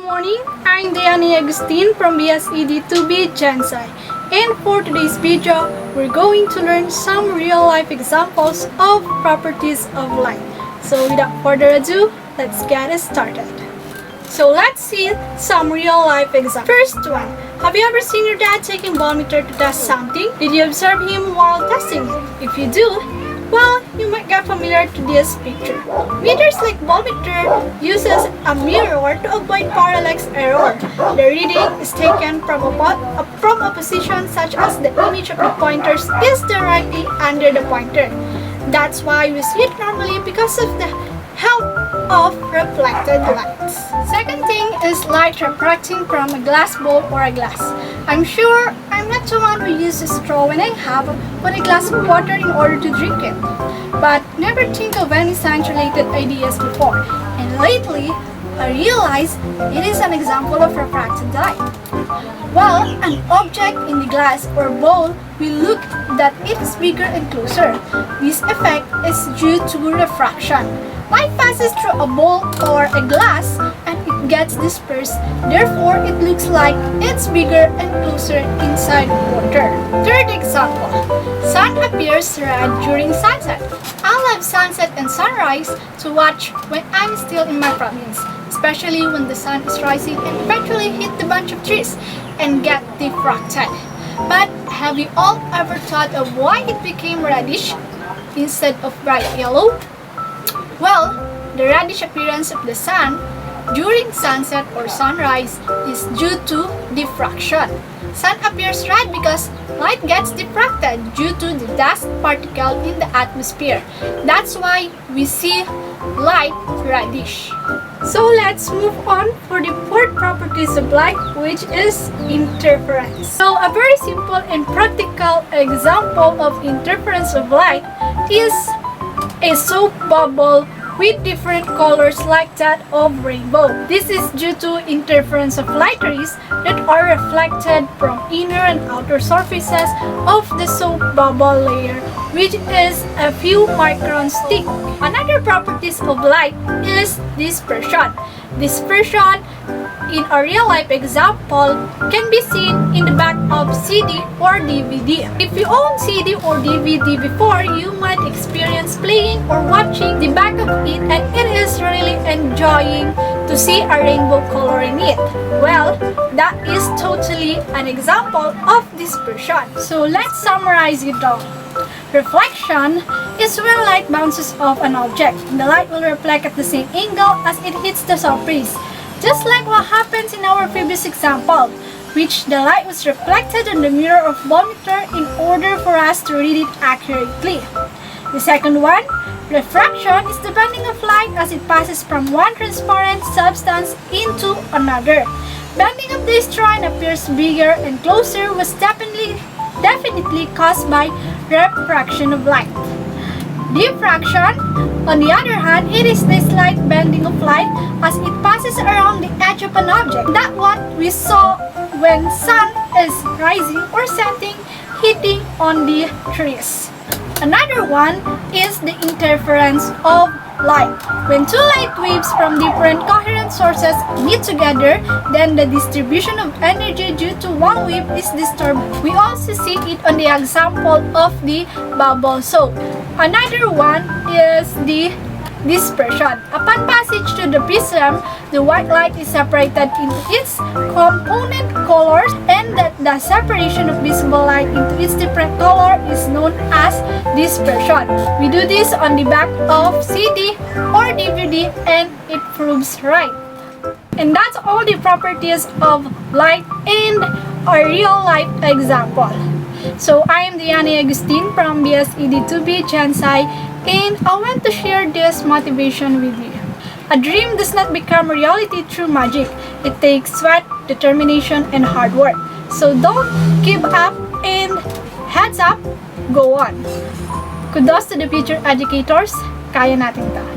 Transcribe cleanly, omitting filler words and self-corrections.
morning, I'm Diane Agustin from BSED2B Gensai. And for today's video, we're going to learn some real-life examples of properties of light. So without further ado, let's get started. So let's see some real-life examples. First one, have you ever seen your dad taking voltmeter to test something? Did you observe him while testing it? If you do, well, you might get familiar to this picture. Meters like voltmeter uses a mirror to avoid parallax error. The reading is taken from a position such as the image of the pointers is directly under the pointer. That's why we see it normally because of the help of reflected lights. Second thing is light refracting from a glass bowl or a glass. I'm sure I'm not the one who uses a straw when I have a glass of water in order to drink it. But never think of any science-related ideas before. And lately, I realized it is an example of refracted light. Well, an object in the glass or bowl will look that it is bigger and closer. This effect is due to refraction. Light passes through a bowl or a glass and it gets dispersed. Therefore, it looks like it's bigger and closer inside water. Third example, sun appears red during sunset. I love sunset and sunrise to watch when I'm still in my province, especially when the sun is rising and eventually hit the bunch of trees and get diffracted. But have you all ever thought of why it became reddish instead of bright yellow? Well, the reddish appearance of the sun during sunset or sunrise is due to diffraction. Sun appears red because light gets diffracted due to the dust particle in the atmosphere. That's why we see light reddish. So let's move on for the fourth properties of light, which is interference. So a very simple and practical example of interference of light is a soap bubble with different colors like that of rainbow. This is due to interference of light rays that are reflected from inner and outer surfaces of the soap bubble layer, which is a few microns thick. Another properties of light is dispersion. Dispersion in a real-life example can be seen in the back of CD or DVD. If you own CD or DVD before, you might experience playing or watching the back of it and it is really enjoying to see a rainbow color in it. Well, that is totally an example of dispersion. So let's summarize it all. Reflection is when light bounces off an object. The light will reflect at the same angle as it hits the surface. Just like what happens in our previous example, which the light was reflected on the mirror of voltmeter in order for us to read it accurately. The second one, refraction, is the bending of light as it passes from one transparent substance into another. Bending of the straw and appears bigger and closer was definitely caused by refraction of light. Diffraction, on the other hand, it is the slight bending of light as it passes around the edge of an object. That's what we saw when sun is rising or setting, hitting on the trees. Another one is the interference of light. When two light waves from different coherent sources meet together, then the distribution of energy due to one wave is disturbed. We also see it on the example of the bubble soap. Another one is the dispersion. Upon passage to the prism, the white light is separated into its component colors, and that the separation of visible light into its different color is known as dispersion. We do this on the back of CD or DVD and it proves right. And that's all the properties of light in a real life example. So I am Diane Agustin from BSED2B Gensai, and I want to share this motivation with you. A dream does not become reality through magic. It takes sweat, determination, and hard work. So don't give up and heads up, go on. Kudos to the future educators, kaya natin to.